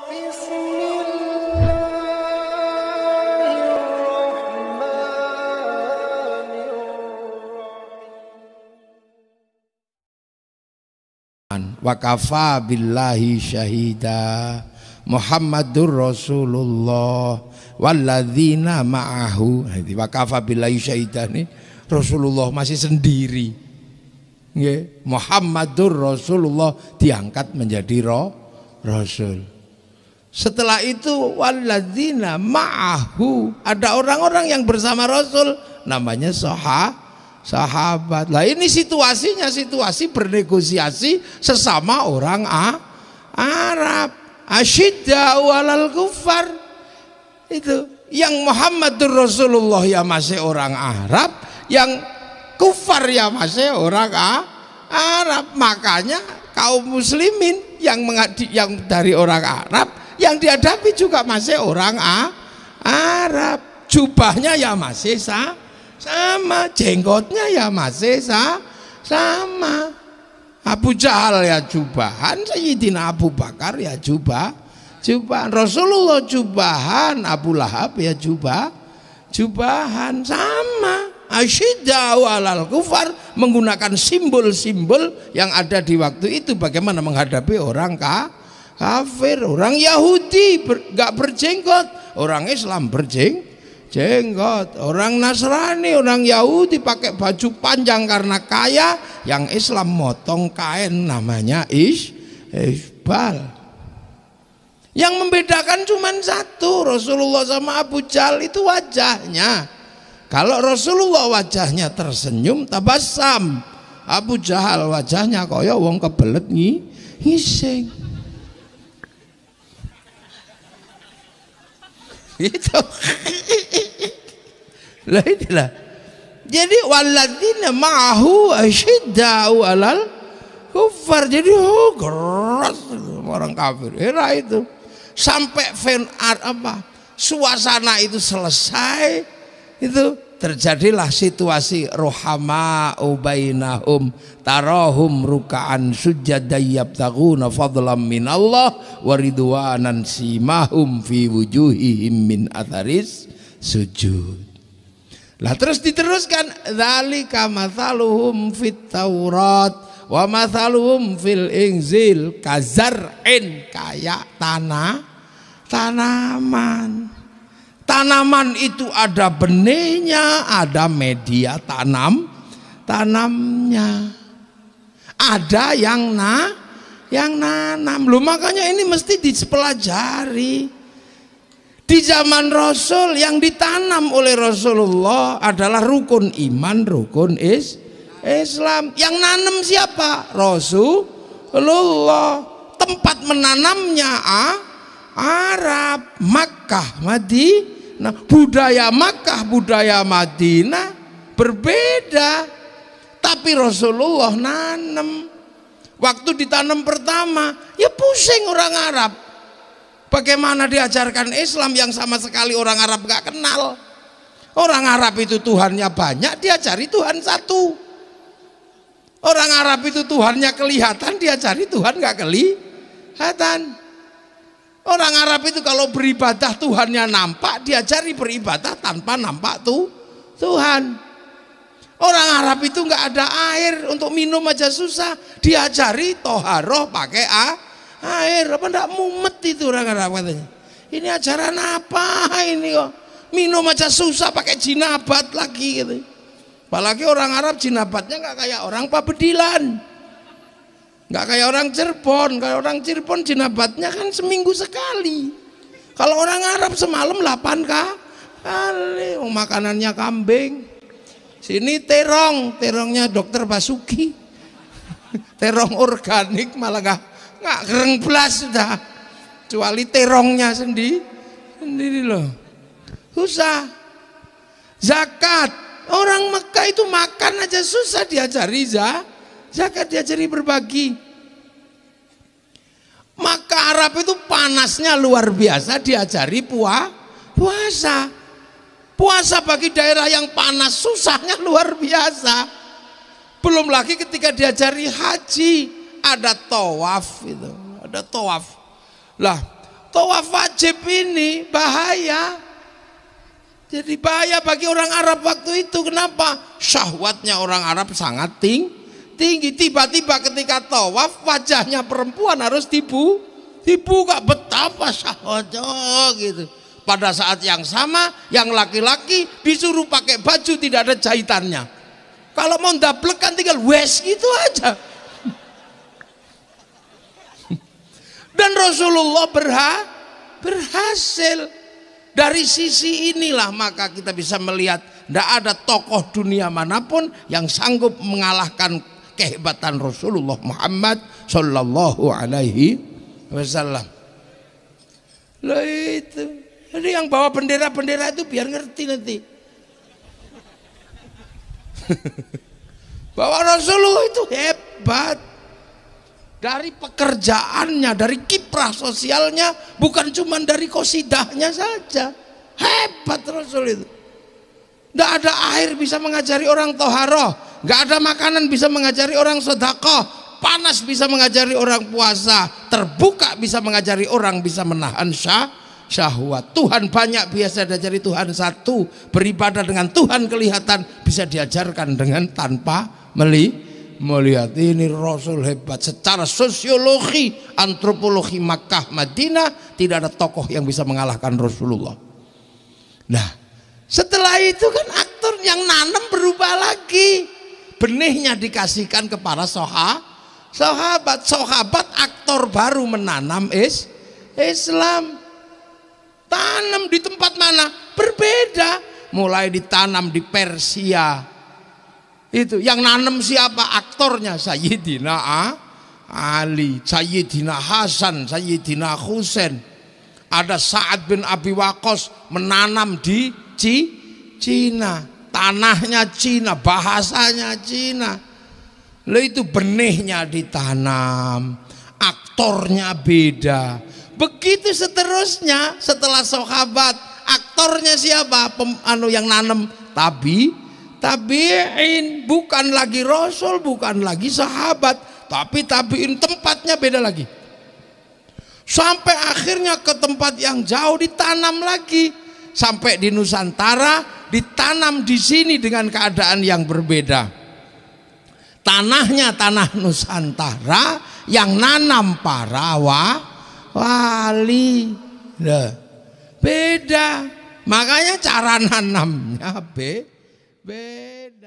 Wa kafa billahi syahida Muhammadur Rasulullah walladzina ma'ahu. Wa kafa billahi syahida nih Rasulullah masih sendiri. Nggih, Muhammadur Rasulullah diangkat menjadi rasul. Setelah itu walladzina ma'ahu, ada orang-orang yang bersama Rasul namanya sahabat. Lah ini situasinya situasi bernegosiasi sesama orang Arab. Asyidda'u 'alal kuffar. Itu yang Muhammadur Rasulullah ya masih orang Arab, yang kufar ya masih orang Arab. Makanya kaum muslimin yang dari orang Arab yang dihadapi juga masih orang Arab. Jubahnya ya masih sama, jenggotnya ya masih sama. Abu Jahal ya jubahan, Sayyidina Abu Bakar ya jubahan, Rasulullah jubahan, Abu Lahab ya jubahan sama. Asyidda'u 'alal kufar, menggunakan simbol-simbol yang ada di waktu itu bagaimana menghadapi orang kafir. Orang Yahudi nggak berjenggot, orang Islam berjenggot. Orang Nasrani, orang Yahudi pakai baju panjang karena kaya, yang Islam motong kain namanya isbal. Yang membedakan cuma satu, Rasulullah sama Abu Jahal itu wajahnya. Kalau Rasulullah wajahnya tersenyum tabassam, Abu Jahal wajahnya kaya wong kebelet ngising. Itu lah itulah. Jadi walladzina ma'ahu asyidda'u 'alal kuffar. Jadi keras orang kafir era itu sampai suasana itu selesai, itu terjadilah situasi ruhama'u bainahum tarahum ruka'an sujjadan yabtaghuna fadlan minallah wa ridwanan simahum fi wujuhihim min atharis sujud. Lah terus diteruskan dzalika mathaluhum fit Taurat wa mathaluhum fil Injil kazar'in, kayak tanaman. Tanaman itu ada benihnya, ada media tanamnya. Ada yang nanam. Loh, makanya ini mesti dipelajari. Di zaman Rasul yang ditanam oleh Rasulullah adalah rukun iman, rukun Islam. Yang nanam siapa? Rasulullah. Tempat menanamnya Arab, Makkah, Madinah. Budaya Makkah, budaya Madinah berbeda. Tapi Rasulullah nanam. Waktu ditanam pertama, ya pusing orang Arab. Bagaimana diajarkan Islam yang sama sekali orang Arab gak kenal. Orang Arab itu Tuhannya banyak, diajari Tuhan satu. Orang Arab itu Tuhannya kelihatan, diajari Tuhan gak kelihatan. Orang Arab itu kalau beribadah Tuhannya nampak, diajari beribadah tanpa nampak Tuhan. Orang Arab itu gak ada air, untuk minum aja susah, diajari toharoh pakai air. Apa ndak mumet itu orang Arab katanya. Ini ajaran apa ini kok? Minum aja susah pakai jinabat lagi gitu. Apalagi orang Arab jinabatnya nggak kayak orang Pabedilan, nggak kayak orang Cirebon. Kalau orang Cirebon jinabatnya kan seminggu sekali. Kalau orang Arab semalam 8 kali. Makanannya kambing. Sini terongnya Dokter Basuki. Terong organik malah nggak keren belas sudah, kecuali terongnya sendiri loh. Susah. Zakat, orang Mekah itu makan aja susah, diajari zakat, diajari berbagi. Maka Arab itu panasnya luar biasa, diajari puasa. Puasa bagi daerah yang panas susahnya luar biasa. Belum lagi ketika diajari haji, ada tawaf itu, ada tawaf. Lah, tawaf wajib ini bahaya. Jadi bahaya bagi orang Arab waktu itu. Kenapa? Syahwatnya orang Arab sangat tinggi. Tiba-tiba ketika tawaf wajahnya perempuan harus dibuka. Betapa syahwatnya gitu. Pada saat yang sama yang laki-laki disuruh pakai baju tidak ada jahitannya. Kalau mau ndablekan tinggal wes gitu aja. Dan Rasulullah berhasil. Dari sisi inilah maka kita bisa melihat tidak ada tokoh dunia manapun yang sanggup mengalahkan kehebatan Rasulullah Muhammad Sallallahu Alaihi Wasallam. Loh itu, jadi yang bawa bendera-bendera itu biar ngerti nanti. Bahwa Rasulullah itu hebat. Dari pekerjaannya, dari kiprah sosialnya, bukan cuma dari kosidahnya saja. Hebat Rasul itu. Tidak ada air bisa mengajari orang toharoh, nggak ada makanan bisa mengajari orang sedekah, panas bisa mengajari orang puasa, terbuka bisa mengajari orang bisa menahan syahwat. Tuhan banyak biasa diajari Tuhan satu. Beribadah dengan Tuhan kelihatan bisa diajarkan dengan tanpa melihat. Ini Rasul hebat. Secara sosiologi, antropologi Makkah Madinah tidak ada tokoh yang bisa mengalahkan Rasulullah. Nah, setelah itu kan aktor yang nanam berubah lagi. Benihnya dikasihkan kepada sahabat. Aktor baru menanam Islam. Tanam di tempat mana? Berbeda. Mulai ditanam di Persia. Itu yang nanam siapa? Aktornya Sayyidina Ali, Sayyidina Hasan, Sayyidina Husain. Ada Sa'ad bin Abi Waqqas menanam di Cina, tanahnya Cina, bahasanya Cina. Lalu itu benihnya ditanam, aktornya beda. Begitu seterusnya. Setelah sahabat, aktornya siapa? Yang nanam tabi'in, bukan lagi Rasul, bukan lagi sahabat, tapi tabi'in. Tempatnya beda lagi. Sampai akhirnya ke tempat yang jauh ditanam lagi. Sampai di Nusantara ditanam di sini dengan keadaan yang berbeda. Tanahnya tanah Nusantara, yang nanam para wali. Beda. Makanya cara nanamnya beda.